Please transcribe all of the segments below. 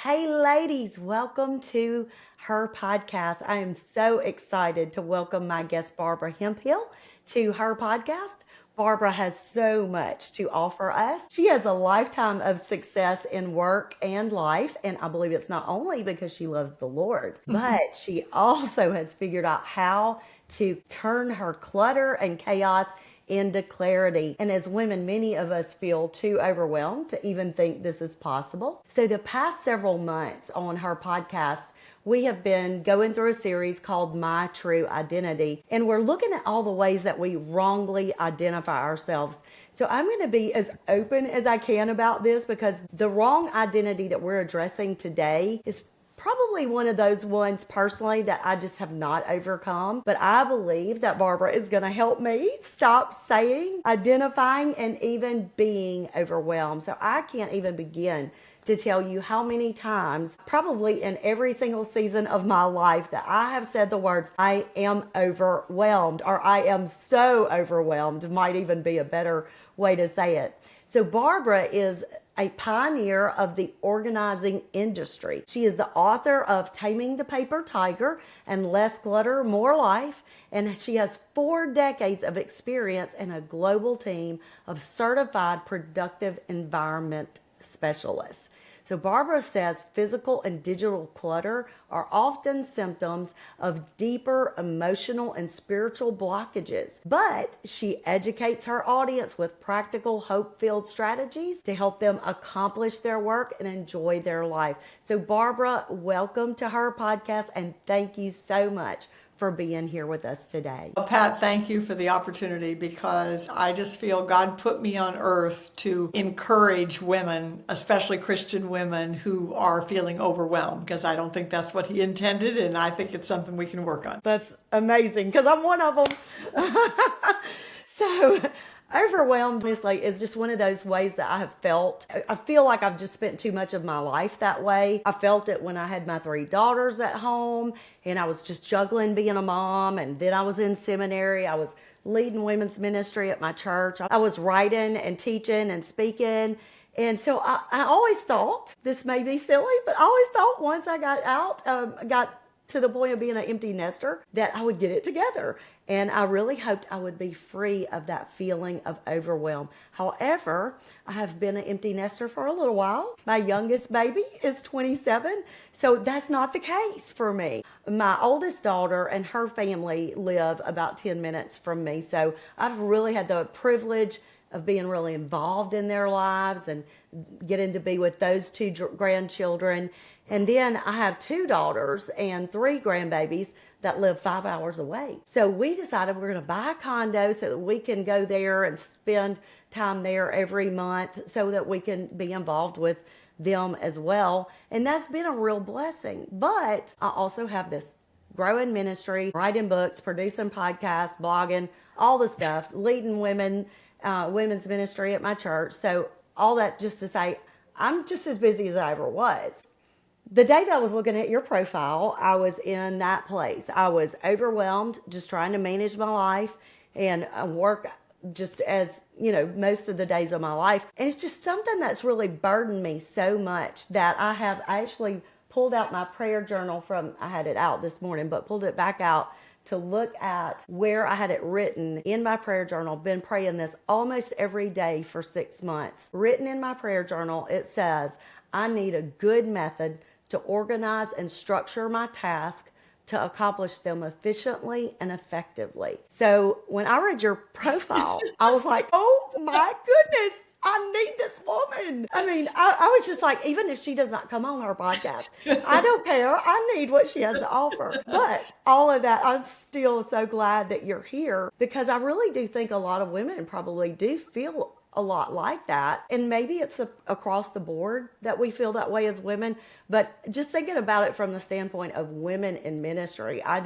Hey, ladies, welcome to her podcast. I am so excited to welcome my guest, Barbara Hemphill, to her podcast. Barbara has so much to offer us. She has a lifetime of success in work and life, and I believe it's not only because she loves the Lord, but she also has figured out how to turn her clutter and chaos into clarity. And as women, many of us feel too overwhelmed to even think this is possible. So the past several months on her podcast, we have been going through a series called My True Identity, and we're looking at all the ways that we wrongly identify ourselves. So I'm going to be as open as I can about this because the wrong identity that we're addressing today is probably one of those ones personally that I just have not overcome. But I believe that Barbara is going to help me stop saying, identifying, and even being overwhelmed. So I can't even begin to tell you how many times, probably in every single season of my life, that I have said the words, I am overwhelmed, or I am so overwhelmed, might even be a better way to say it. So Barbara is a pioneer of the organizing industry. She is the author of Taming the Paper Tiger and Less Clutter, More Life, and she has 4 decades of experience in a global team of certified productive environment specialists. So Barbara says physical and digital clutter are often symptoms of deeper emotional and spiritual blockages, but she educates her audience with practical, hope-filled strategies to help them accomplish their work and enjoy their life. So Barbara, welcome to her podcast, and thank you so much for being here with us today. Well, Pat, thank you for the opportunity because I just feel God put me on earth to encourage women, especially Christian women who are feeling overwhelmed, because I don't think that's what He intended, and I think it's something we can work on. That's amazing because I'm one of them. So overwhelmed, honestly, is just one of those ways that I have felt. I feel like I've just spent too much of my life that way. I felt it when I had my 3 daughters at home and I was just juggling being a mom, and then I was in seminary. I was leading women's ministry at my church. I was writing and teaching and speaking. And so I always thought, this may be silly, but I always thought once I got out, got to the point of being an empty nester, that I would get it together. And I really hoped I would be free of that feeling of overwhelm. However, I have been an empty nester for a little while. My youngest baby is 27, so that's not the case for me. My oldest daughter and her family live about 10 minutes from me, so I've really had the privilege of being really involved in their lives and getting to be with those 2 grandchildren. And then I have 2 daughters and 3 grandbabies that live 5 hours away. So we decided we're going to buy a condo so that we can go there and spend time there every month so that we can be involved with them as well. And that's been a real blessing. But I also have this growing ministry, writing books, producing podcasts, blogging, all the stuff, leading women's ministry at my church. So all that just to say, I'm just as busy as I ever was. The day that I was looking at your profile, I was in that place. I was overwhelmed, just trying to manage my life and work just as, most of the days of my life. And it's just something that's really burdened me so much that I actually pulled out my prayer journal I had it out this morning, but pulled it back out to look at where I had it written in my prayer journal. Been praying this almost every day for 6 months. Written in my prayer journal, it says, I need a good method to organize and structure my task to accomplish them efficiently and effectively. So when I read your profile, I was like, oh my goodness, I need this woman. I mean, I was just like, even if she does not come on our podcast, I don't care. I need what she has to offer. But all of that, I'm still so glad that you're here because I really do think a lot of women probably do feel a lot like that. And maybe it's across the board that we feel that way as women. But just thinking about it from the standpoint of women in ministry, I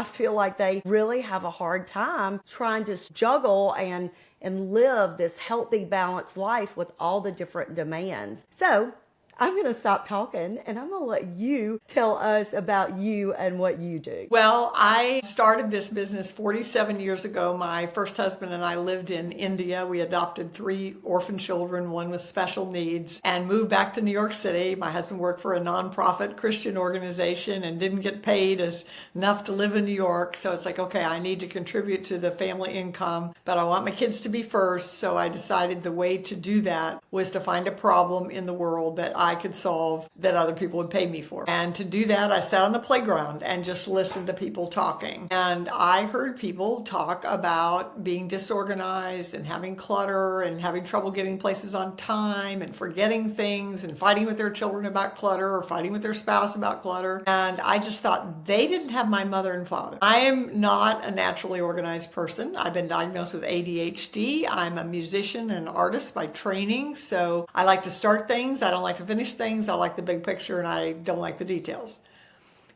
feel like they really have a hard time trying to juggle and live this healthy, balanced life with all the different demands. So I'm going to stop talking and I'm going to let you tell us about you and what you do. Well, I started this business 47 years ago. My first husband and I lived in India. We adopted 3 orphan children, one with special needs, and moved back to New York City. My husband worked for a nonprofit Christian organization and didn't get paid enough to live in New York. So it's like, okay, I need to contribute to the family income, but I want my kids to be first. So I decided the way to do that was to find a problem in the world that I could solve that other people would pay me for. And to do that, I sat on the playground and just listened to people talking. And I heard people talk about being disorganized and having clutter and having trouble getting places on time and forgetting things and fighting with their children about clutter or fighting with their spouse about clutter. And I just thought they didn't have my mother and father. I am not a naturally organized person. I've been diagnosed with ADHD. I'm a musician and artist by training. So I like to start things. I don't like to finish things. I like the big picture and I don't like the details.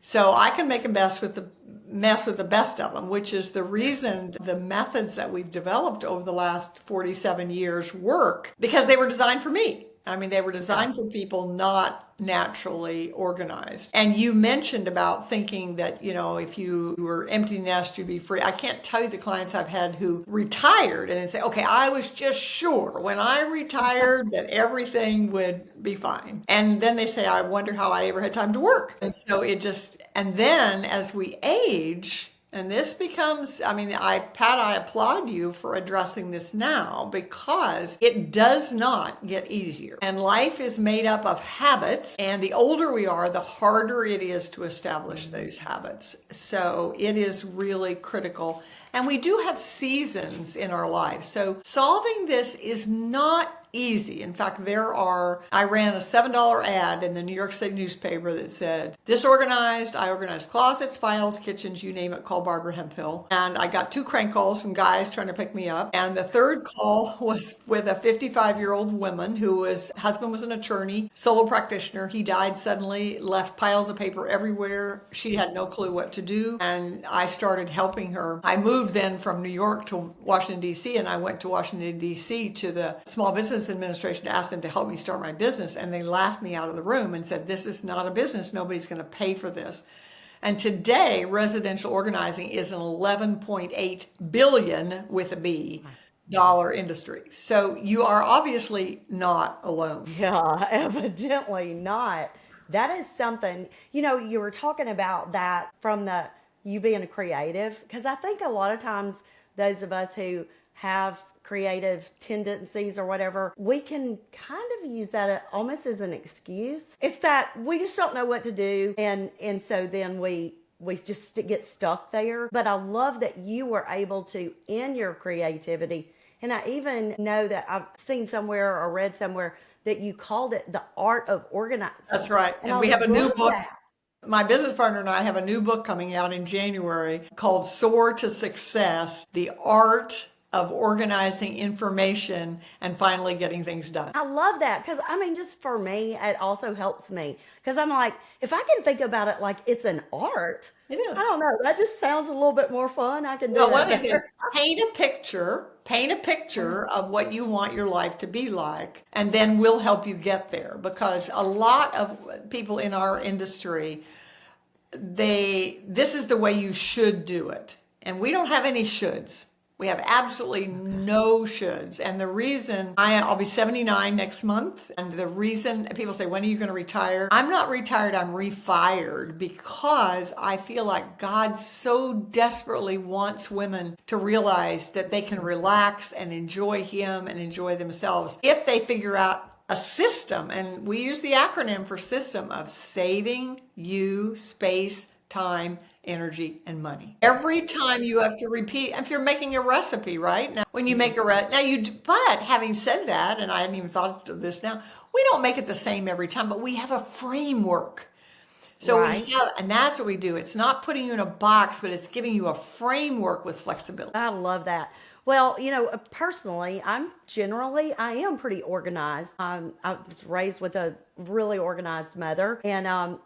So I can make a mess with the best of them, which is the reason the methods that we've developed over the last 47 years work, because they were designed for me. I mean, they were designed for people not naturally organized. And you mentioned about thinking that, if you were empty nest, you'd be free. I can't tell you the clients I've had who retired and then say, okay, I was just sure when I retired that everything would be fine. And then they say, I wonder how I ever had time to work. And so and then as we age, and this becomes, Pat, I applaud you for addressing this now because it does not get easier. And life is made up of habits. And the older we are, the harder it is to establish those habits. So it is really critical. And we do have seasons in our lives. So solving this is not easy. In fact, I ran a $7 ad in the New York City newspaper that said, disorganized, I organize closets, files, kitchens, you name it, call Barbara Hemphill. And I got 2 crank calls from guys trying to pick me up. And the third call was with a 55-year-old woman husband was an attorney, solo practitioner. He died suddenly, left piles of paper everywhere. She had no clue what to do. And I started helping her. I moved then from New York to Washington, D.C., and I went to Washington, D.C. to the Small Business Administration to ask them to help me start my business. And they laughed me out of the room and said, this is not a business. Nobody's going to pay for this. And today, residential organizing is an $11.8 billion with a B dollar industry. So you are obviously not alone. Yeah, evidently not. That is something, you were talking about that from you being a creative, because I think a lot of times those of us who have creative tendencies or whatever, we can kind of use that almost as an excuse. It's that we just don't know what to do. And so then we just get stuck there. But I love that you were able to, in your creativity, and I even know that I've seen somewhere or read somewhere that you called it the art of organizing. That's right. And we have a new book. My business partner and I have a new book coming out in January called Soar to Success, The Art of Organizing Information and Finally Getting Things Done. I love that because, just for me, it also helps me because I'm like, if I can think about it like it's an art, it is. I don't know. That just sounds a little bit more fun. I can do that. What it is paint a picture of what you want your life to be like, and then we'll help you get there. Because a lot of people in our industry, this is the way you should do it. And we don't have any shoulds. We have absolutely no shoulds. And the reason I'll be 79 next month. And the reason people say, when are you going to retire? I'm not retired. I'm refired because I feel like God so desperately wants women to realize that they can relax and enjoy Him and enjoy themselves if they figure out a system. And we use the acronym for system of saving you space, time, energy, and money. Every time you have to repeat, if you're making a recipe, right? Now, when you make but having said that, and I hadn't even thought of this now, we don't make it the same every time, but we have a framework. So right. And that's what we do. It's not putting you in a box, but it's giving you a framework with flexibility. I love that. Well, personally, I am pretty organized. I was raised with a really organized mother, and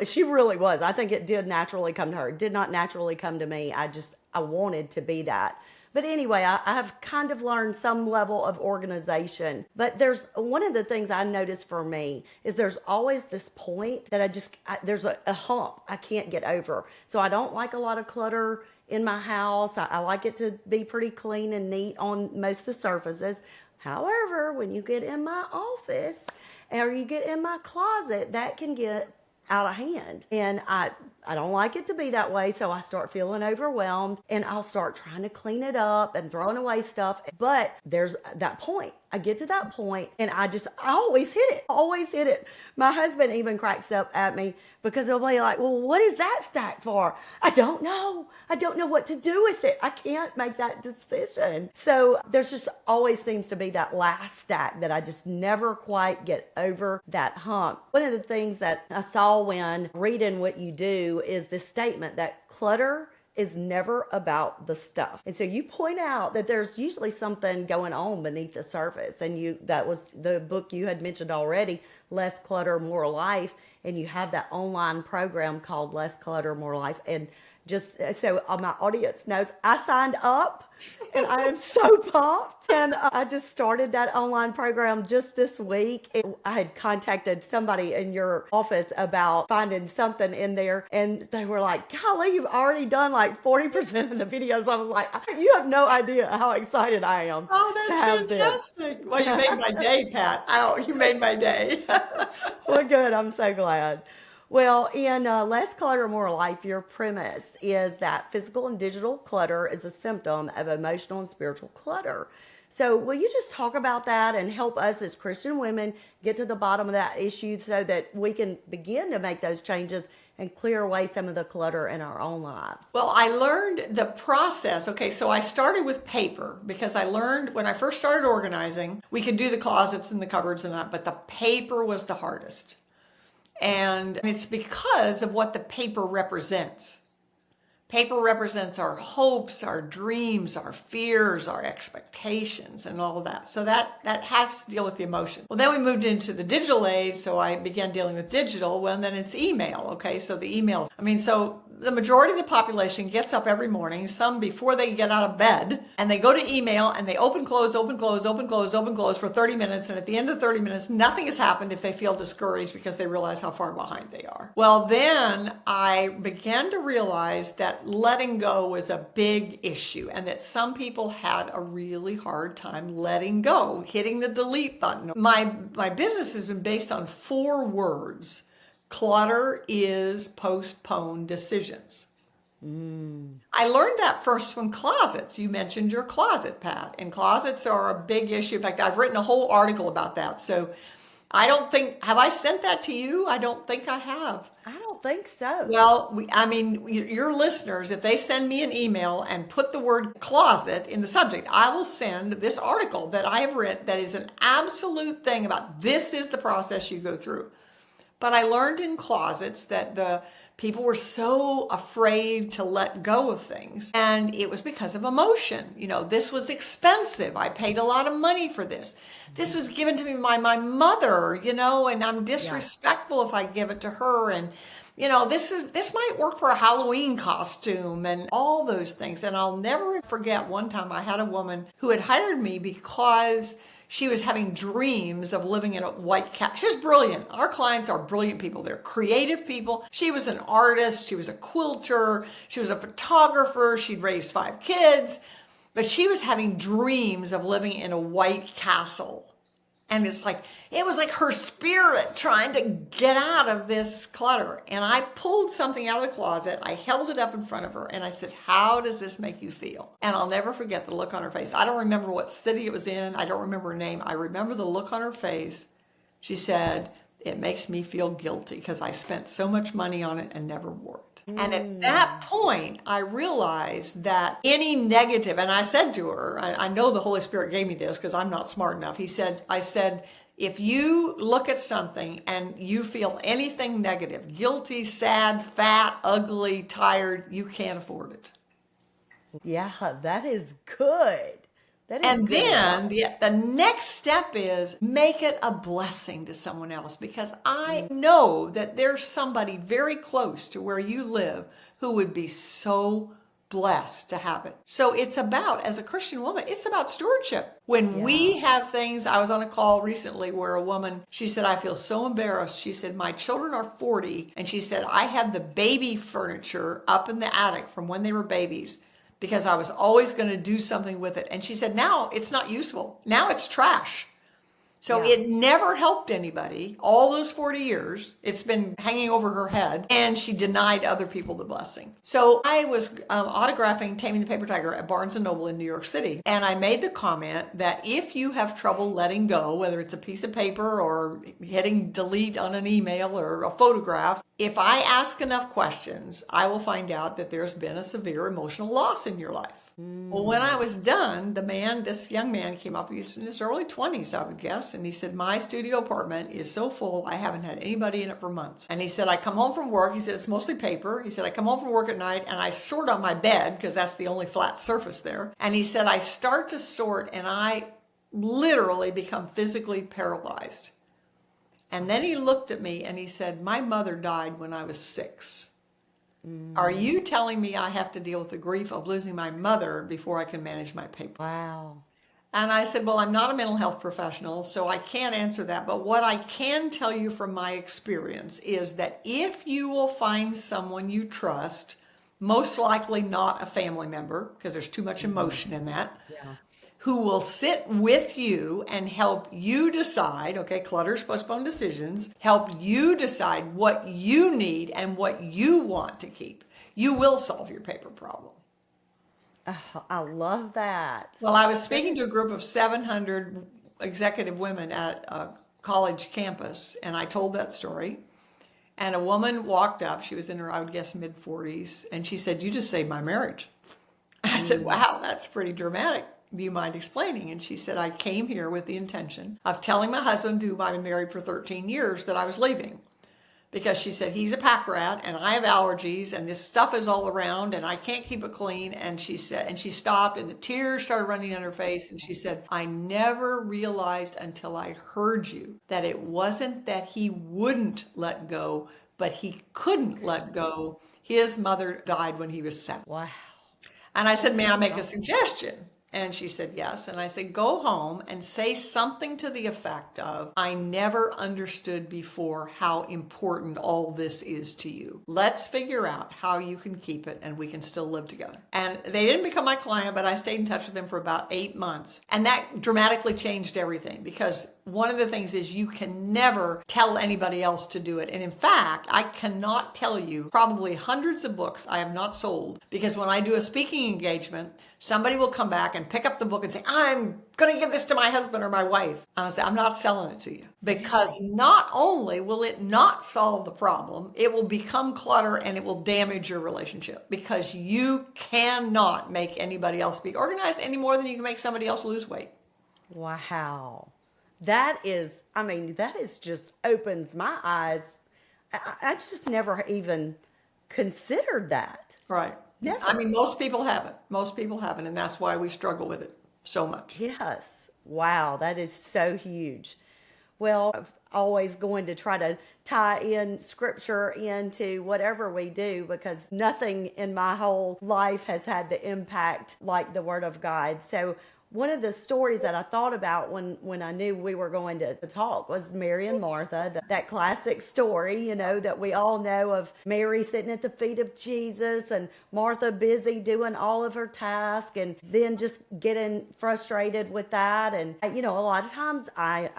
she really was. I think it did naturally come to her. It did not naturally come to me. I wanted to be that. But anyway, I have kind of learned some level of organization. But there's one of the things I noticed for me is there's always this point that there's a hump I can't get over. So I don't like a lot of clutter in my house. I like it to be pretty clean and neat on most of the surfaces. However, when you get in my office or you get in my closet, that can get out of hand. And I don't like it to be that way, so I start feeling overwhelmed and I'll start trying to clean it up and throwing away stuff. But there's that point. I get to that point and I always hit it. Always hit it. My husband even cracks up at me because he'll be like, well, what is that stack for? I don't know. I don't know what to do with it. I can't make that decision. So there's just always seems to be that last stack that I just never quite get over that hump. One of the things that I saw when reading What You Do is this statement that clutter is never about the stuff. And so you point out that there's usually something going on beneath the surface. And that was the book you had mentioned already, Less Clutter, More Life. And you have that online program called Less Clutter, More Life. And just so my audience knows, I signed up and I am so pumped. And I just started that online program just this week. I had contacted somebody in your office about finding something in there. And they were like, golly, you've already done like 40% of the videos. I was like, you have no idea how excited I am. Oh, that's fantastic. Well, you made my day, Pat. Oh, you made my day. Well, good. I'm so glad. Well, in Less Clutter, More Life, your premise is that physical and digital clutter is a symptom of emotional and spiritual clutter. So will you just talk about that and help us as Christian women get to the bottom of that issue so that we can begin to make those changes and clear away some of the clutter in our own lives? Well, I learned the process. Okay, so I started with paper because I learned when I first started organizing, we could do the closets and the cupboards and that, but the paper was the hardest. And it's because of what the paper represents. Paper represents our hopes, our dreams, our fears, our expectations, and all of that. So that has to deal with the emotion. Well, then we moved into the digital age, so I began dealing with digital. Well, and then it's email, okay? So the emails. So the majority of the population gets up every morning, some before they get out of bed, and they go to email and they open, close for 30 minutes. And at the end of 30 minutes, nothing has happened if they feel discouraged because they realize how far behind they are. Well, then I began to realize that letting go was a big issue and that some people had a really hard time letting go, hitting the delete button. My business has been based on 4 words. Clutter is postponed decisions. I learned that first from closets. You mentioned your closet, Pat, and closets are a big issue. In fact, I've written a whole article about that. So have I sent that to you? I don't think I have. I don't think so. Well, your listeners, if they send me an email and put the word closet in the subject, I will send this article that I have written that is an absolute thing about this is the process you go through. But I learned in closets that the people were so afraid to let go of things. And it was because of emotion. This was expensive. I paid a lot of money for this. This was given to me by my mother, and I'm disrespectful if I give it to her. And, this might work for a Halloween costume and all those things. And I'll never forget one time I had a woman who had hired me because she was having dreams of living in a white castle. She's brilliant. Our clients are brilliant people. They're creative people. She was an artist. She was a quilter. She was a photographer. She'd raised 5 kids. But she was having dreams of living in a white castle. And it was like her spirit trying to get out of this clutter. And I pulled something out of the closet. I held it up in front of her and I said, how does this make you feel? And I'll never forget the look on her face. I don't remember what city it was in. I don't remember her name. I remember the look on her face. She said, it makes me feel guilty because I spent so much money on it and never wore it. And at that point, I realized that any negative, and I said to her, I know the Holy Spirit gave me this because I'm not smart enough. I said, if you look at something and you feel anything negative, guilty, sad, fat, ugly, tired, you can't afford it. Yeah, that is good. And then the next step is make it a blessing to someone else, because I know that there's somebody very close to where you live who would be so blessed to have it. So it's about, as a Christian woman, it's about stewardship. When we have things, I was on a call recently where a woman, she said, I feel so embarrassed. She said, my children are 40. And she said, I had the baby furniture up in the attic from when they were babies because I was always going to do something with it. And she said, now it's not useful. Now it's trash. So it never helped anybody. All those 40 years, it's been hanging over her head, and she denied other people the blessing. So I was autographing Taming the Paper Tiger at Barnes & Noble in New York City, and I made the comment that if you have trouble letting go, whether it's a piece of paper or hitting delete on an email or a photograph, if I ask enough questions, I will find out that there's been a severe emotional loss in your life. Well, when I was done, this young man came up, he's in his early 20s, I would guess, and he said, my studio apartment is so full, I haven't had anybody in it for months. And he said, I come home from work, he said, it's mostly paper. He said, I come home from work at night and I sort on my bed, because that's the only flat surface there. And he said, I start to sort and I literally become physically paralyzed. And then he looked at me and he said, my mother died when I was 6. Are you telling me I have to deal with the grief of losing my mother before I can manage my paper? Wow. And I said, well, I'm not a mental health professional, so I can't answer that. But what I can tell you from my experience is that if you will find someone you trust, most likely not a family member, because there's too much emotion in that, who will sit with you and help you decide, okay, clutter's postponed decisions, help you decide what you need and what you want to keep, you will solve your paper problem. Oh, I love that. Well, I was speaking to a group of 700 executive women at a college campus, and I told that story. And a woman walked up, she was in her, I would guess, mid-40s, and she said, you just saved my marriage. I said, wow, that's pretty dramatic. Do you mind explaining? And she said, I came here with the intention of telling my husband, who I've been married for 13 years, that I was leaving. Because she said, he's a pack rat and I have allergies and this stuff is all around and I can't keep it clean. And she said, and she stopped and the tears started running down her face. And she said, I never realized until I heard you that it wasn't that he wouldn't let go, but he couldn't let go. His mother died when he was 7. Wow. And I said, may I make a suggestion? And she said, yes. And I said, go home and say something to the effect of, I never understood before how important all this is to you. Let's figure out how you can keep it and we can still live together. And they didn't become my client, but I stayed in touch with them for about 8 months. And that dramatically changed everything, because one of the things is you can never tell anybody else to do it. And in fact, I cannot tell you probably hundreds of books I have not sold, because when I do a speaking engagement, somebody will come back and pick up the book and say, I'm going to give this to my husband or my wife. And I'll say, I'm not selling it to you, because not only will it not solve the problem, it will become clutter and it will damage your relationship, because you cannot make anybody else be organized any more than you can make somebody else lose weight. Wow. That is just opens my eyes. I just never even considered that. Right. Never. I mean, most people haven't. Most people haven't. And that's why we struggle with it so much. Yes. Wow. That is so huge. Well, I'm always going to try to tie in scripture into whatever we do, because nothing in my whole life has had the impact like the Word of God. So one of the stories that I thought about when I knew we were going to talk was Mary and Martha, that classic story, that we all know of Mary sitting at the feet of Jesus and Martha busy doing all of her tasks and then just getting frustrated with that. And, a lot of times I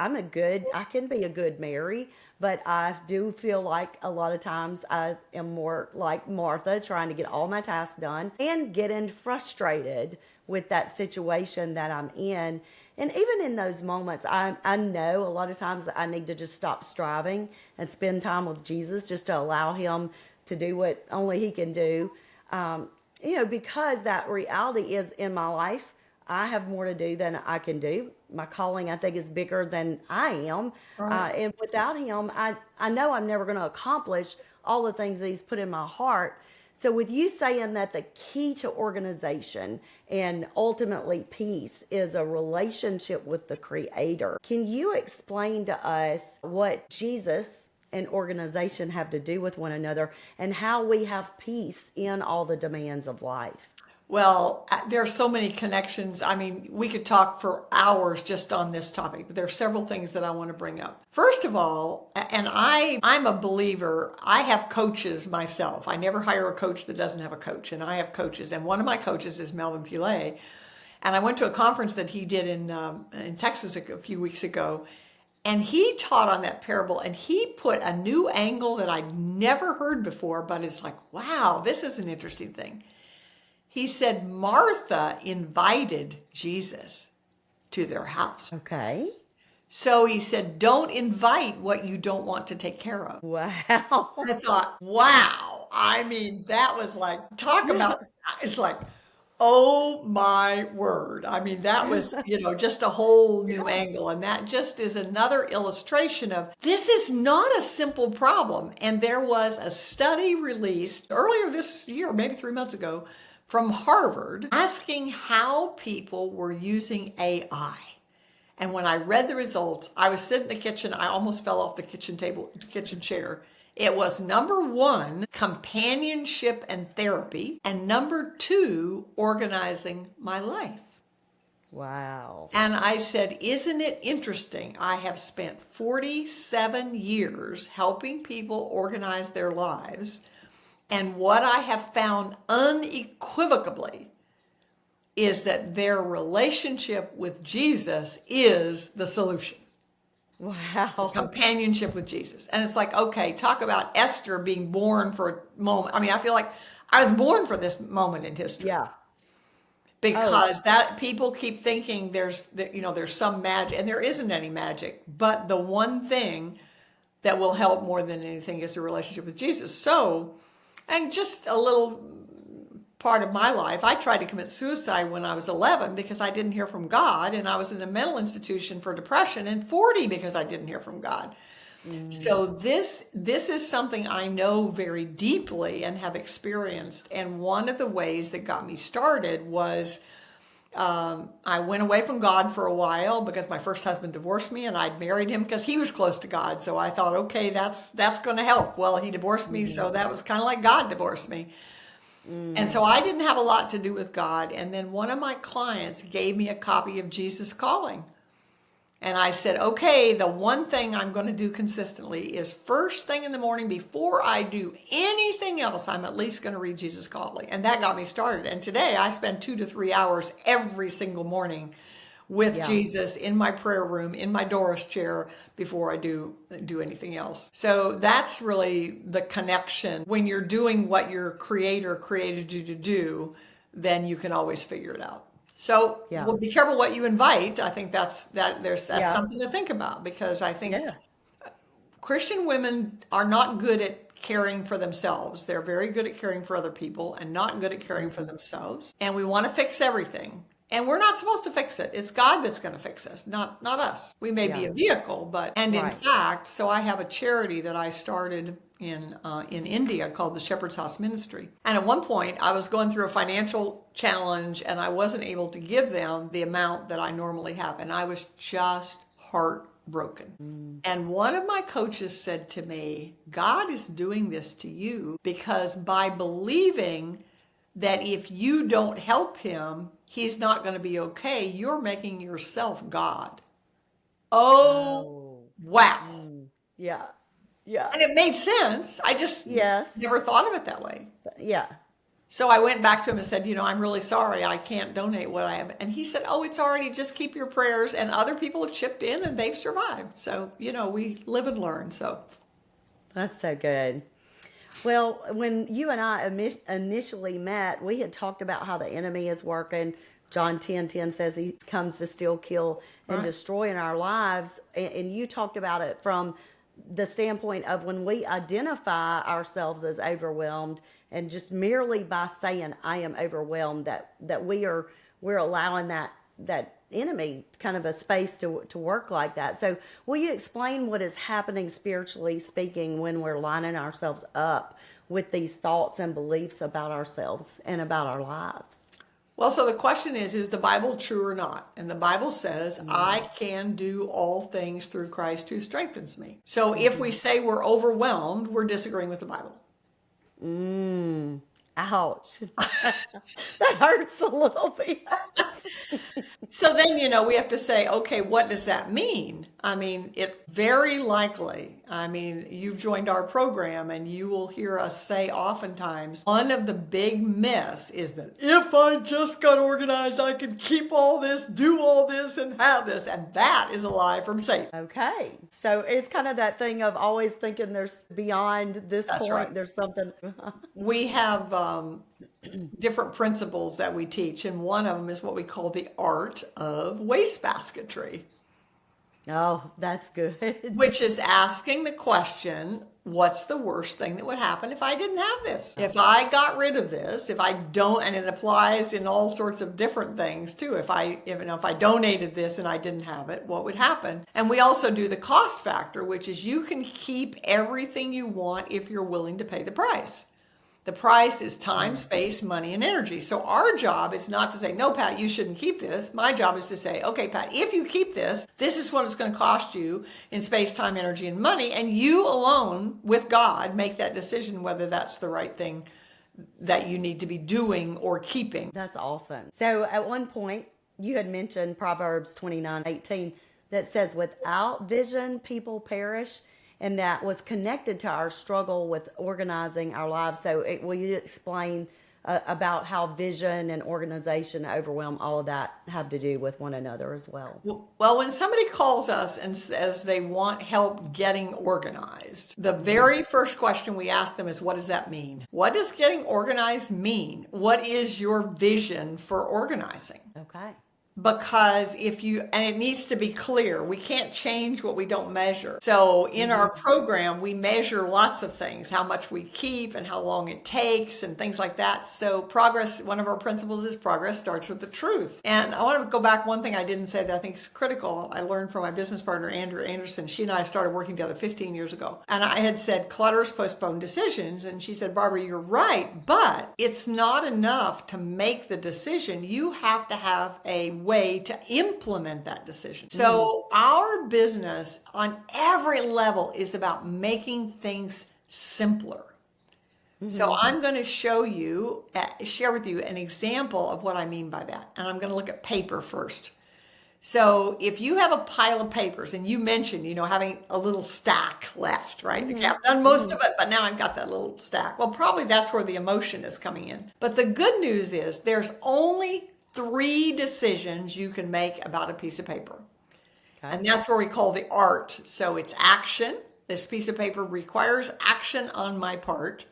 can be a good Mary, but I do feel like a lot of times I am more like Martha, trying to get all my tasks done and getting frustrated with that situation that I'm in. And even in those moments, I know a lot of times that I need to just stop striving and spend time with Jesus, just to allow him to do what only he can do. Because that reality is in my life, I have more to do than I can do. My calling, I think, is bigger than I am. Right. And without him, I know I'm never going to accomplish all the things that he's put in my heart. So with you saying that the key to organization and ultimately peace is a relationship with the Creator, can you explain to us what Jesus and organization have to do with one another, and how we have peace in all the demands of life? Well, there are so many connections. I mean, we could talk for hours just on this topic, but there are several things that I want to bring up. First of all, and I'm a believer, I have coaches myself. I never hire a coach that doesn't have a coach, and I have coaches. And one of my coaches is Melvin Pulay. And I went to a conference that he did in Texas a few weeks ago, and he taught on that parable, and he put a new angle that I'd never heard before, but it's like, wow, this is an interesting thing. He said Martha invited Jesus to their house. Okay. So he said, don't invite what you don't want to take care of. Wow. I thought, wow. I mean, that was like, talk about, it's like, oh my word. I mean, that was, just a whole new angle. And that just is another illustration of this is not a simple problem. And there was a study released earlier this year, maybe 3 months ago, from Harvard, asking how people were using AI. And when I read the results, I was sitting in the kitchen. I almost fell off the kitchen chair. It was number 1, companionship and therapy, and number 2, organizing my life. Wow. And I said, isn't it interesting? I have spent 47 years helping people organize their lives. And what I have found unequivocally is that their relationship with Jesus is the solution. Wow. Companionship with Jesus. And it's like, okay, talk about Esther being born for a moment. I mean, I feel like I was born for this moment in history. Yeah. Because that people keep thinking there's some magic, and there isn't any magic. But the one thing that will help more than anything is the relationship with Jesus. So, and just a little part of my life, I tried to commit suicide when I was 11 because I didn't hear from God, and I was in a mental institution for depression, and 40 because I didn't hear from God. So this is something I know very deeply and have experienced. And one of the ways that got me started was I went away from God for a while because my first husband divorced me, and I'd married him because he was close to God. So I thought, okay, that's going to help. Well, he divorced me, so that was kind of like God divorced me. And so I didn't have a lot to do with God. And then one of my clients gave me a copy of Jesus Calling. And I said, okay, the one thing I'm going to do consistently is first thing in the morning before I do anything else, I'm at least going to read Jesus Calling. And that got me started. And today I spend 2 to 3 hours every single morning with Jesus in my prayer room, in my Doris chair before I do anything else. So that's really the connection. When you're doing what your creator created you to do, then you can always figure it out. So well, be careful what you invite. I think that's something to think about, because I think Christian women are not good at caring for themselves. They're very good at caring for other people and not good at caring for themselves. And we want to fix everything. And we're not supposed to fix it. It's God that's going to fix us, not us. We may be a vehicle, in fact, so I have a charity that I started in India called the Shepherd's House Ministry. And at one point, I was going through a financial challenge, and I wasn't able to give them the amount that I normally have. And I was just heartbroken. And one of my coaches said to me, God is doing this to you because by believing that if you don't help him, he's not going to be okay, you're making yourself God. Oh, wow. Yeah. Yeah. And it made sense. I just never thought of it that way. Yeah. So I went back to him and said, I'm really sorry, I can't donate what I have. And he said, oh, it's already, just keep your prayers. And other people have chipped in and they've survived. So, we live and learn. So that's so good. Well, when you and I initially met, we had talked about how the enemy is working. John 10:10 says he comes to steal, kill, and destroy in our lives. And you talked about it from the standpoint of when we identify ourselves as overwhelmed, and just merely by saying I am overwhelmed, that we're allowing that enemy kind of a space to work like that. So will you explain what is happening spiritually speaking when we're lining ourselves up with these thoughts and beliefs about ourselves and about our lives? Well, so the question is the Bible true or not? And the Bible says, I can do all things through Christ who strengthens me. So if we say we're overwhelmed, we're disagreeing with the Bible. Ouch. That hurts a little bit. So then, we have to say, okay, what does that mean? I mean, it very likely, you've joined our program and you will hear us say oftentimes, one of the big myths is that if I just got organized, I could keep all this, do all this, and have this. And that is a lie from Satan. Okay. So it's kind of that thing of always thinking there's beyond this That's point, right. there's something. We have different principles that we teach, and one of them is what we call the art of wastebasketry, Oh, that's good. which is asking the question, what's the worst thing that would happen if I didn't have this? If I got rid of this, if I don't, and it applies in all sorts of different things too. If I donated this and I didn't have it, what would happen? And we also do the cost factor, which is you can keep everything you want if you're willing to pay the price. The price is time, space, money, and energy. So our job is not to say, no, Pat, you shouldn't keep this. My job is to say, okay, Pat, if you keep this, this is what it's going to cost you in space, time, energy, and money. And you alone with God make that decision whether that's the right thing that you need to be doing or keeping. That's awesome. So at one point, you had mentioned Proverbs 29:18 that says, without vision, people perish. And that was connected to our struggle with organizing our lives. So will you explain about how vision and organization, overwhelm, all of that have to do with one another as well? Well, when somebody calls us and says they want help getting organized, the very first question we ask them is, what does that mean? What does getting organized mean? What is your vision for organizing? Okay. Because and it needs to be clear, we can't change what we don't measure. So in our program, we measure lots of things, how much we keep and how long it takes and things like that. So one of our principles is progress starts with the truth. And I want to go back one thing I didn't say that I think is critical. I learned from my business partner, Andrew Anderson. She and I started working together 15 years ago. And I had said, clutter's postponed decisions. And she said, Barbara, you're right, but it's not enough to make the decision. You have to have a way to implement that decision. So our business on every level is about making things simpler. So I'm going to share with you an example of what I mean by that. And I'm going to look at paper first. So if you have a pile of papers and you mentioned, having a little stack left, right? Okay, I've done most of it, but now I've got that little stack. Well, probably that's where the emotion is coming in. But the good news is there's only 3 decisions you can make about a piece of paper. Okay. And that's where we call the art. So it's action. This piece of paper requires action on my part.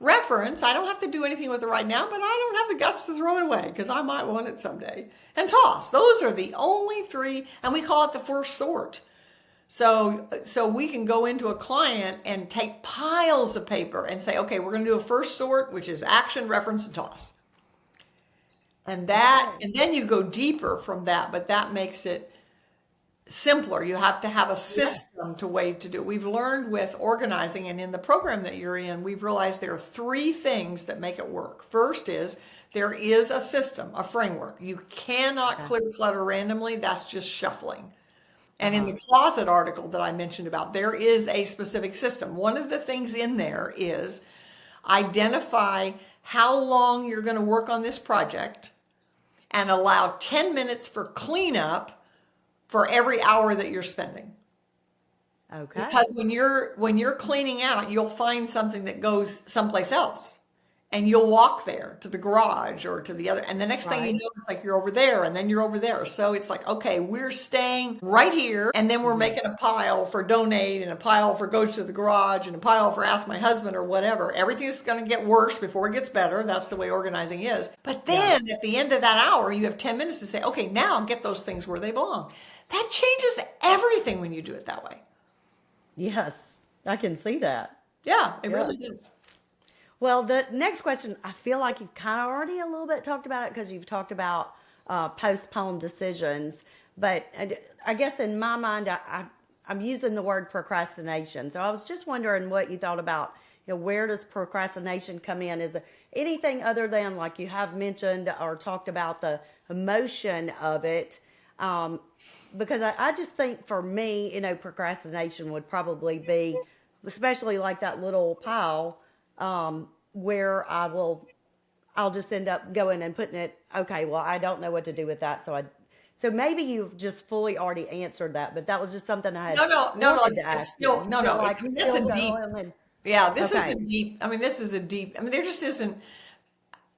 Reference, I don't have to do anything with it right now, but I don't have the guts to throw it away because I might want it someday. And toss. Those are the only 3, and we call it the first sort. So we can go into a client and take piles of paper and say, okay, we're going to do a first sort, which is action, reference, and toss. And then you go deeper from that, but that makes it simpler. You have to have a system to do. We've learned with organizing, and in the program that you're in, we've realized there are 3 things that make it work. First is there is a system, a framework. You cannot clear clutter randomly. That's just shuffling. And in the closet article that I mentioned about, there is a specific system. One of the things in there is identify how long you're going to work on this project and allow 10 minutes for cleanup for every hour that you're spending. Okay. Because when you're cleaning out, you'll find something that goes someplace else. And you'll walk there to the garage or to the other. And the next thing you know, it's like you're over there and then you're over there. So it's like, okay, we're staying right here. And then we're making a pile for donate and a pile for go to the garage and a pile for ask my husband or whatever. Everything's going to get worse before it gets better. That's the way organizing is. But then at the end of that hour, you have 10 minutes to say, okay, now get those things where they belong. That changes everything when you do it that way. Yes, I can see that. Yeah, it really does. Well, the next question, I feel like you've kind of already a little bit talked about it because you've talked about postponed decisions. But I guess in my mind, I'm using the word procrastination. So I was just wondering what you thought about, where does procrastination come in? Is it anything other than, like you have mentioned or talked about, the emotion of it? Because I just think for me, procrastination would probably be, especially like that little pile, where I'll just end up going and putting it, okay, well, I don't know what to do with that. So maybe you've just fully already answered that, but that was just something I had No. wanted to It's ask you. still, You no, feel no. like I mean, that's still a deep, going and, yeah, this is a okay, deep, I mean, this is a deep, I mean, there just isn't,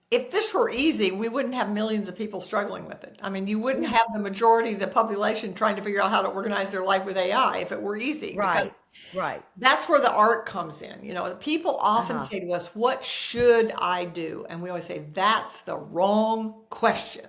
if this were easy, we wouldn't have millions of people struggling with it. I mean, you wouldn't no, have the majority of the population trying to figure out how to organize their life with AI if it were easy, right, because right, that's where the art comes in. People often uh-huh, say to us, "What should I do?" And we always say, "That's the wrong question."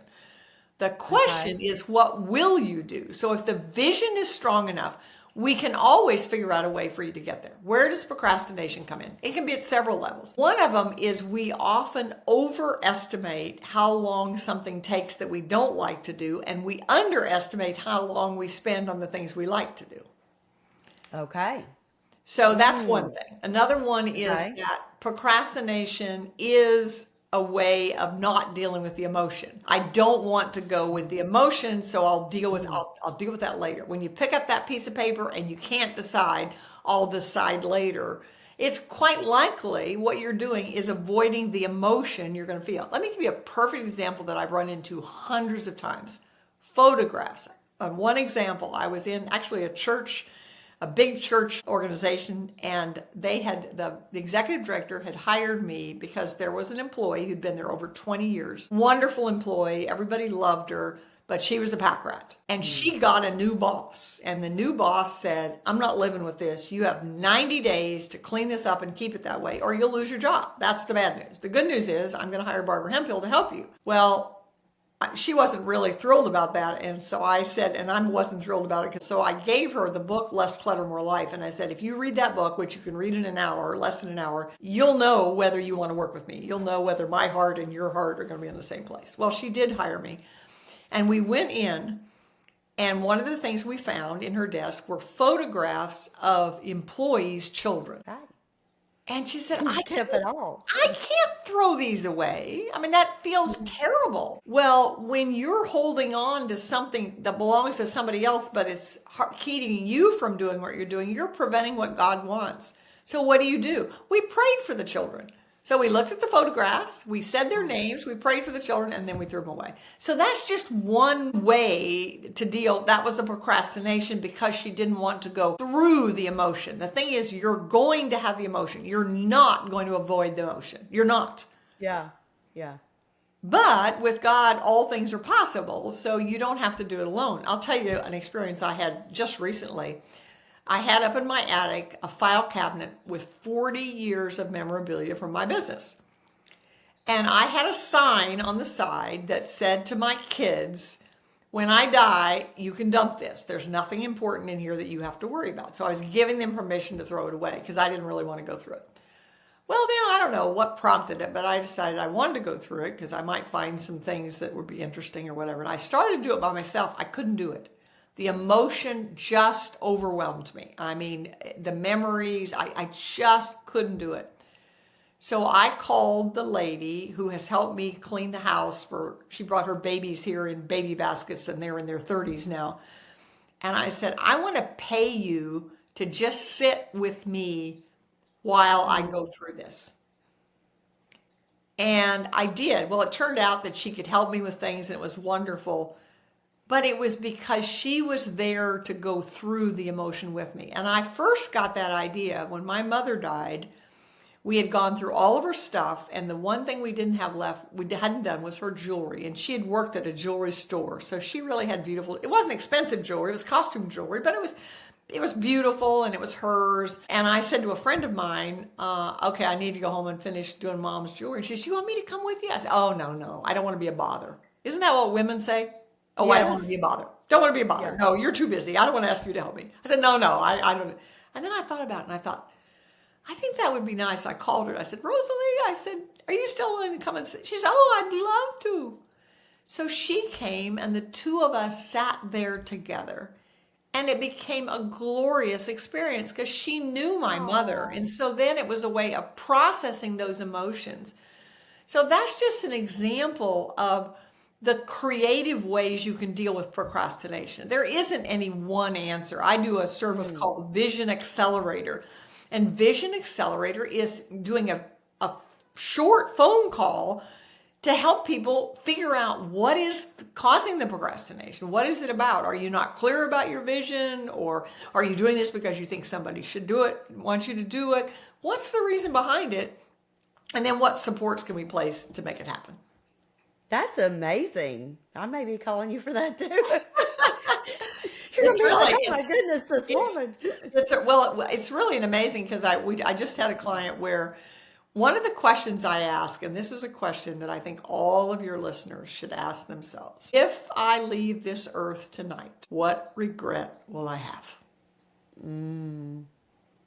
The okay, question is, what will you do? So if the vision is strong enough, we can always figure out a way for you to get there. Where does procrastination come in? It can be at several levels. One of them is we often overestimate how long something takes that we don't like to do, and we underestimate how long we spend on the things we like to do. okay, So that's one thing. Another one is okay, that procrastination is a way of not dealing with the emotion. I don't want to go with the emotion, so I'll deal with that later. When you pick up that piece of paper and you can't decide, I'll decide later. It's quite likely what you're doing is avoiding the emotion you're going to feel. Let me give you a perfect example that I've run into hundreds of times. Photographs. One example, I was in actually a big church organization, and the executive director had hired me because there was an employee who'd been there over 20 years. Wonderful employee, everybody loved her, but she was a pack rat. And she got a new boss, and the new boss said, "I'm not living with this. You have 90 days to clean this up and keep it that way, or you'll lose your job." That's the bad news. The good news is I'm going to hire Barbara Hemphill to help you. Well, she wasn't really thrilled about that. And so I said, and I wasn't thrilled about it. So I gave her the book, Less Clutter, More Life. And I said, if you read that book, which you can read in an hour, less than an hour, you'll know whether you want to work with me. You'll know whether my heart and your heart are going to be in the same place. Well, she did hire me. And we went in, and one of the things we found in her desk were photographs of employees' children. okay. And she said, She kept it all. I can't throw these away. I mean, that feels terrible. Well, when you're holding on to something that belongs to somebody else, but it's keeping you from doing what you're doing, you're preventing what God wants. So what do? We prayed for the children. So we looked at the photographs, we said their names, we prayed for the children, and then we threw them away. So that's just one way to deal. That was a procrastination because she didn't want to go through the emotion. The thing is, you're going to have the emotion. You're not going to avoid the emotion. You're not. Yeah, yeah, But with God, all things are possible, so you don't have to do it alone. I'll tell you an experience I had just recently. I had up in my attic a file cabinet with 40 years of memorabilia from my business. And I had a sign on the side that said to my kids, when I die, you can dump this. There's nothing important in here that you have to worry about. So I was giving them permission to throw it away because I didn't really want to go through it. Well, then I don't know what prompted it, but I decided I wanted to go through it because I might find some things that would be interesting or whatever. And I started to do it by myself. I couldn't do it. The emotion just overwhelmed me. I mean, the memories, I just couldn't do it. So I called the lady who has helped me clean the house she brought her babies here in baby baskets, and they're in their 30s now. And I said, I want to pay you to just sit with me while I go through this. And I did. Well, it turned out that she could help me with things, and it was wonderful. But it was because she was there to go through the emotion with me. And I first got that idea when my mother died. We had gone through all of her stuff, and the one thing we didn't have left, we hadn't done, was her jewelry. And she had worked at a jewelry store, so she really had beautiful. It wasn't expensive jewelry; it was costume jewelry, but it was beautiful and it was hers. And I said to a friend of mine, "Okay, I need to go home and finish doing Mom's jewelry." And she said, "You want me to come with you?" I said, "Oh no, I don't want to be a bother." Isn't that what women say? Oh, I don't want to be a yes, bother. Don't want to be a bother. yeah, No, you're too busy. I don't want to ask you to help me. I said, no, I don't. And then I thought about it, and I thought, I think that would be nice. I called her. I said, Rosalie, I said, are you still willing to come and sit? She said, oh, I'd love to. So she came, and the two of us sat there together. And it became a glorious experience because she knew my mother. Oh, And so then it was a way of processing those emotions. So that's just an example of the creative ways you can deal with procrastination. There isn't any one answer. I do a service called Vision Accelerator. And Vision Accelerator is doing a short phone call to help people figure out what is causing the procrastination. What is it about? Are you not clear about your vision? Or are you doing this because you think somebody should do it, wants you to do it? What's the reason behind it? And then what supports can we place to make it happen? that's amazing. I may be calling you for that too. You're gonna It's be like, really, oh my goodness, this it's, woman. it's really an amazing because I just had a client where one of the questions I ask, and this is a question that I think all of your listeners should ask themselves. If I leave this earth tonight, what regret will I have? And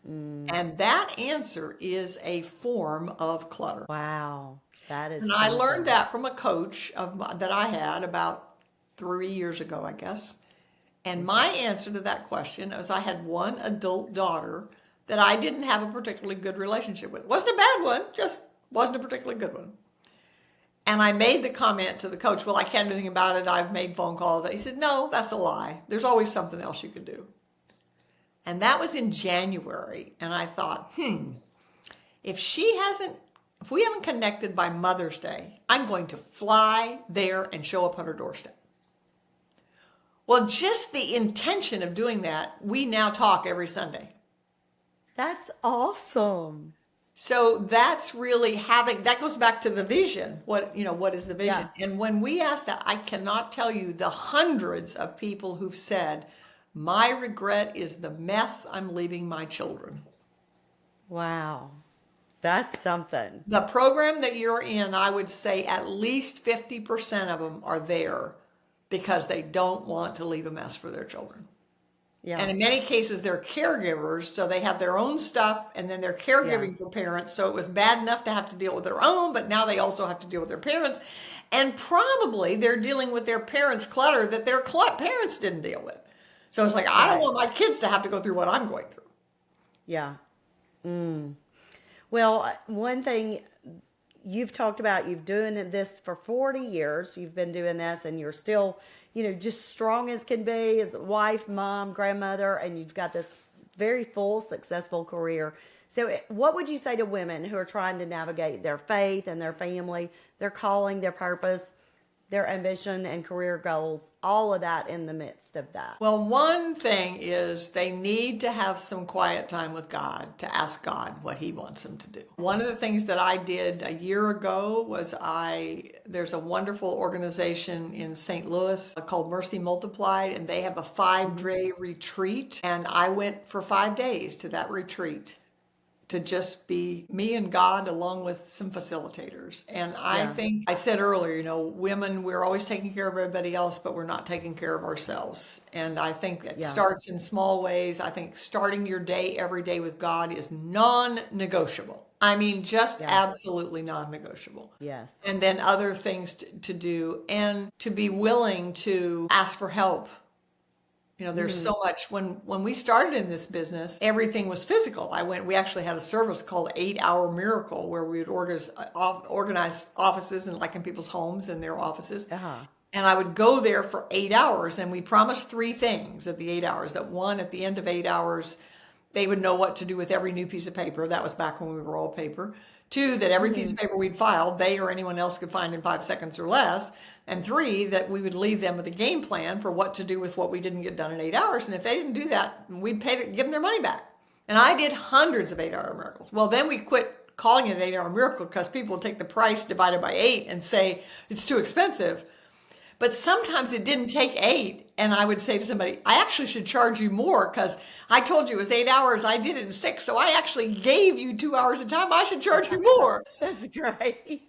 that answer is a form of clutter. Wow, that is And I learned something. that from a coach that I had about 3 years ago, I guess. And my answer to that question was I had one adult daughter that I didn't have a particularly good relationship with. Wasn't a bad one, just wasn't a particularly good one. And I made the comment to the coach, well, I can't do anything about it. I've made phone calls. He said, no, that's a lie. There's always something else you can do. And that was in January. And I thought, if we haven't connected by Mother's Day, I'm going to fly there and show up on her doorstep. Well, just the intention of doing that, we now talk every Sunday. That's awesome. So that's really that goes back to the vision. What is the vision? Yeah. And when we ask that, I cannot tell you the hundreds of people who've said, my regret is the mess I'm leaving my children. Wow. That's something. The program that you're in, I would say at least 50% of them are there because they don't want to leave a mess for their children. Yeah. And in many cases, they're caregivers, so they have their own stuff, and then they're caregiving for parents. So it was bad enough to have to deal with their own, but now they also have to deal with their parents. And probably they're dealing with their parents' clutter that their parents didn't deal with. So it's like, I don't Right. want my kids to have to go through what I'm going through. Yeah. Well, one thing you've talked about, you've doing this for 40 years. You've been doing this and you're still, just strong as can be as a wife, mom, grandmother, and you've got this very full, successful career. So what would you say to women who are trying to navigate their faith and their family, their calling, their purpose, their ambition and career goals, all of that in the midst of that? Well, one thing is they need to have some quiet time with God to ask God what he wants them to do. One of the things that I did a year ago was there's a wonderful organization in St. Louis called Mercy Multiplied, and they have a 5-day retreat. And I went for 5 days to that retreat to just be me and God along with some facilitators. And I think I said earlier, women, we're always taking care of everybody else, but we're not taking care of ourselves. And I think it starts in small ways. I think starting your day every day with God is non-negotiable. I mean, just absolutely non-negotiable. Yes. And then other things to do and to be willing to ask for help. There's so much. When we started in this business, everything was physical. We actually had a service called 8-Hour Miracle where we would organize offices and like in people's homes and their offices. And I would go there for 8 hours and we promised 3 things at the 8 hours. That one, at the end of 8 hours, they would know what to do with every new piece of paper. That was back when we were all paper. 2, that every piece of paper we'd filed, they or anyone else could find in 5 seconds or less. And 3, that we would leave them with a game plan for what to do with what we didn't get done in 8 hours. And if they didn't do that, we'd give them their money back. And I did hundreds of 8-hour miracles. Well, then we quit calling it an 8-hour miracle because people would take the price divided by 8 and say it's too expensive. But sometimes it didn't take 8. And I would say to somebody, I actually should charge you more because I told you it was 8 hours. I did it in 6. So I actually gave you 2 hours of time. I should charge you more. That's great.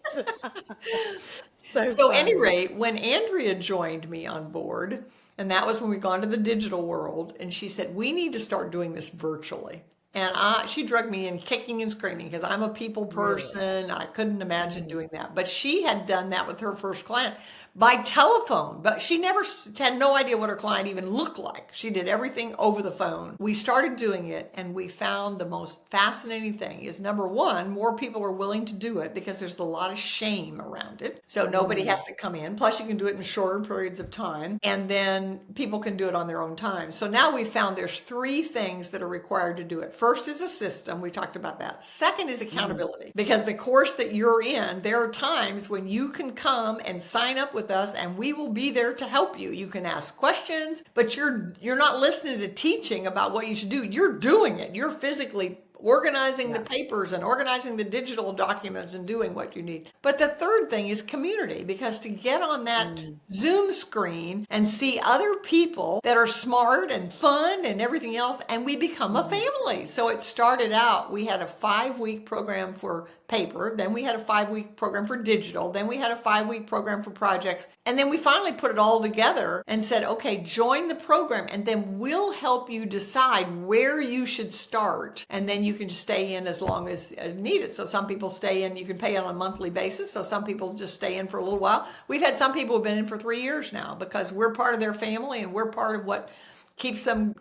So at any rate, when Andrea joined me on board, and that was when we gone to the digital world, and she said, we need to start doing this virtually. And she drugged me in kicking and screaming because I'm a people person. I couldn't imagine doing that. But she had done that with her first client by telephone, but she never had no idea what her client even looked like. She did everything over the phone. We started doing it, and we found the most fascinating thing is, number one, more people are willing to do it because there's a lot of shame around it. So nobody has to come in. Plus, you can do it in shorter periods of time, and then people can do it on their own time. So now we found there's 3 things that are required to do it. First is a system. We talked about that. Second is accountability, because the course that you're in, there are times when you can come and sign up with us and we will be there to help you. You can ask questions, but you're not listening to teaching about what you should do. You're doing it. You're physically organizing the papers and organizing the digital documents and doing what you need. But the third thing is community, because to get on that Zoom screen and see other people that are smart and fun and everything else, and we become a family. So it started out, we had a 5-week program for paper, then we had a 5-week program for digital, then we had a 5-week program for projects, and then we finally put it all together and said, okay, join the program, and then we'll help you decide where you should start, and then you can just stay in as long as needed. So some people stay in, you can pay on a monthly basis, so some people just stay in for a little while. We've had some people who've been in for 3 years now because we're part of their family and we're part of what keeps them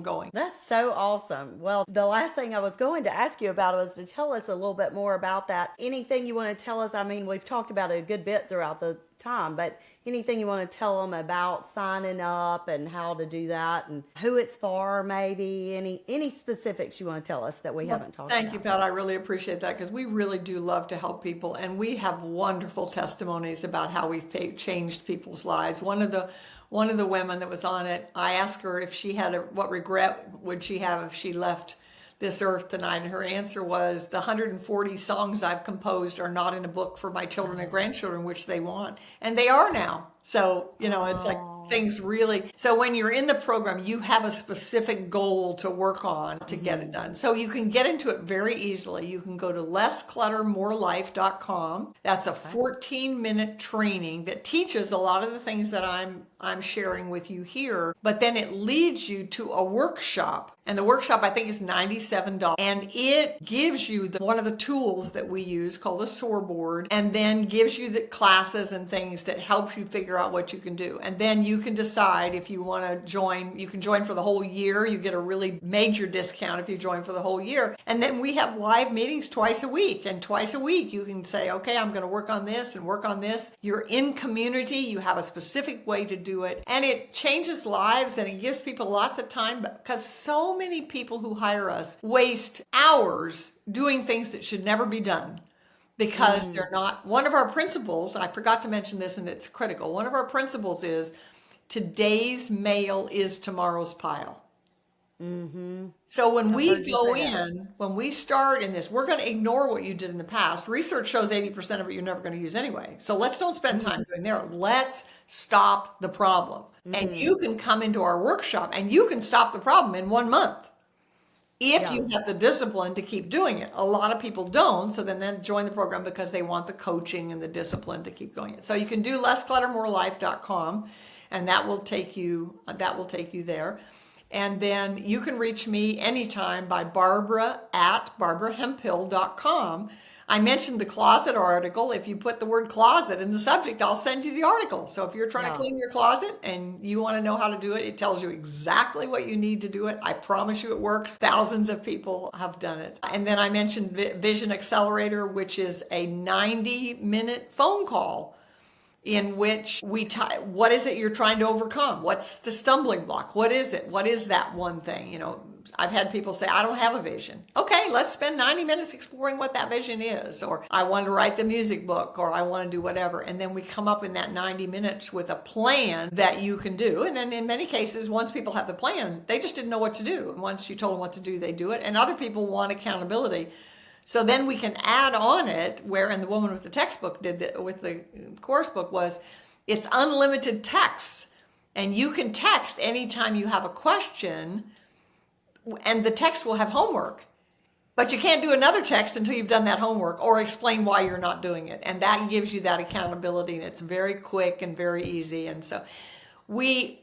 going. That's so awesome. Well, the last thing I was going to ask you about was to tell us a little bit more about that. Anything you want to tell us? I mean, we've talked about it a good bit throughout the time, but anything you want to tell them about signing up and how to do that and who it's for, maybe any specifics you want to tell us that we haven't talked about? Thank you, Pat. I really appreciate that, because we really do love to help people, and we have wonderful testimonies about how we've changed people's lives. One of the women that was on it, I asked her if she had what regret would she have if she left this earth tonight, and her answer was, the 140 songs I've composed are not in a book for my children and grandchildren, which they want, and they are now. So it's like things really. So when you're in the program, you have a specific goal to work on to get it done. So you can get into it very easily. You can go to lesscluttermorelife.com. That's a 14-minute training that teaches a lot of the things that I'm sharing with you here, but then it leads you to a workshop. And the workshop, I think, is $97. And it gives you one of the tools that we use called a SOAR board, and then gives you the classes and things that help you figure out what you can do. And then you can decide if you want to join. You can join for the whole year. You get a really major discount if you join for the whole year. And then we have live meetings twice a week. And twice a week, you can say, okay, I'm going to work on this and work on this. You're in community. You have a specific way to do it. And it changes lives, and it gives people lots of time, because so many people who hire us waste hours doing things that should never be done because they're not. One of our principles, I forgot to mention this and it's critical, one of our principles is today's mail is tomorrow's pile. So when we go in, when we start in this, we're going to ignore what you did in the past. Research shows 80% of it you're never going to use anyway. So let's don't spend time doing there. Let's stop the problem. And you can come into our workshop and you can stop the problem in 1 month if you have the discipline to keep doing it. A lot of people don't, so then join the program because they want the coaching and the discipline to keep going. So you can do lesscluttermorelife.com, and that will take you there. And then you can reach me anytime by Barbara at barbarahemphill.com. I mentioned the closet article. If you put the word closet in the subject, I'll send you the article. So if you're trying to clean your closet and you want to know how to do it, it tells you exactly what you need to do it. I promise you it works. Thousands of people have done it. And then I mentioned Vision Accelerator, which is a 90-minute phone call in which we what is it you're trying to overcome? What's the stumbling block? What is it? What is that one thing? I've had people say, I don't have a vision. Okay, let's spend 90 minutes exploring what that vision is. Or I want to write the music book, or I want to do whatever. And then we come up in that 90 minutes with a plan that you can do. And then in many cases, once people have the plan, they just didn't know what to do. And once you told them what to do, they do it. And other people want accountability. So then we can add on it, and the woman with the textbook did that with the course book, was it's unlimited texts. And you can text anytime you have a question, and the text will have homework. But you can't do another text until you've done that homework or explain why you're not doing it. And that gives you that accountability, and it's very quick and very easy. And so we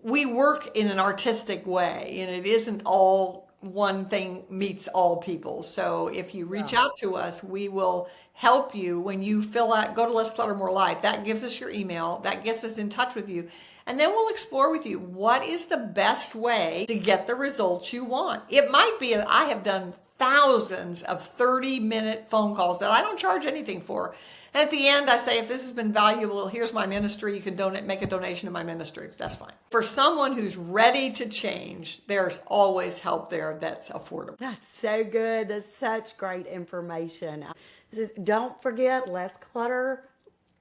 work in an artistic way, and it isn't all one thing meets all people. So if you reach out to us, we will help you when you fill out, go to Let's Clutter More Life. That gives us your email, that gets us in touch with you. And then we'll explore with you what is the best way to get the results you want. It might be, I have done thousands of 30-minute phone calls that I don't charge anything for. And at the end, I say, if this has been valuable, here's my ministry. You can donate, make a donation to my ministry. That's fine. For someone who's ready to change, there's always help there that's affordable. That's so good. That's such great information. Don't forget, less clutter,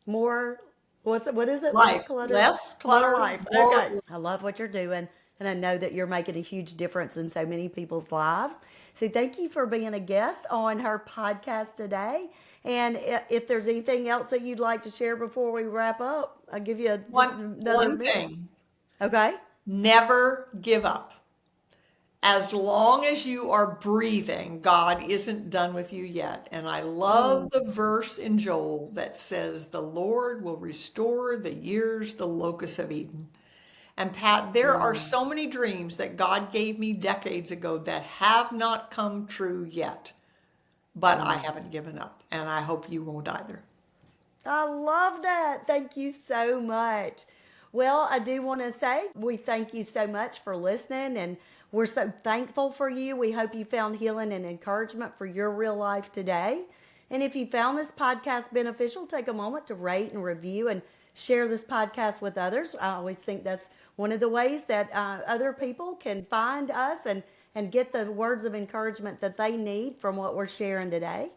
more. What is it? Life. Less clutter, more life. more Okay. I love what you're doing, and I know that you're making a huge difference in so many people's lives. So thank you for being a guest on her podcast today. And if there's anything else that you'd like to share before we wrap up, I'll give you another one minute. thing. Okay. Never give up. As long as you are breathing, God isn't done with you yet. And I love the verse in Joel that says, the Lord will restore the years the locusts have eaten. And Pat, there are so many dreams that God gave me decades ago that have not come true yet. But I haven't given up, and I hope you won't either. I love that. Thank you so much. Well, I do want to say we thank you so much for listening, and we're so thankful for you. We hope you found healing and encouragement for your real life today. And if you found this podcast beneficial, take a moment to rate and review and share this podcast with others. I always think that's one of the ways that other people can find us and get the words of encouragement that they need from what we're sharing today.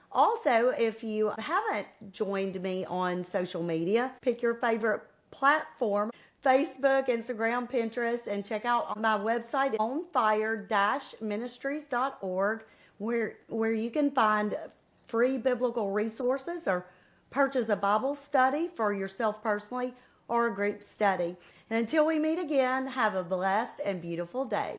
Also, if you haven't joined me on social media, pick your favorite platform, Facebook, Instagram, Pinterest, and check out my website, onfire-ministries.org, where you can find free biblical resources or purchase a Bible study for yourself personally or a group study. And until we meet again, have a blessed and beautiful day.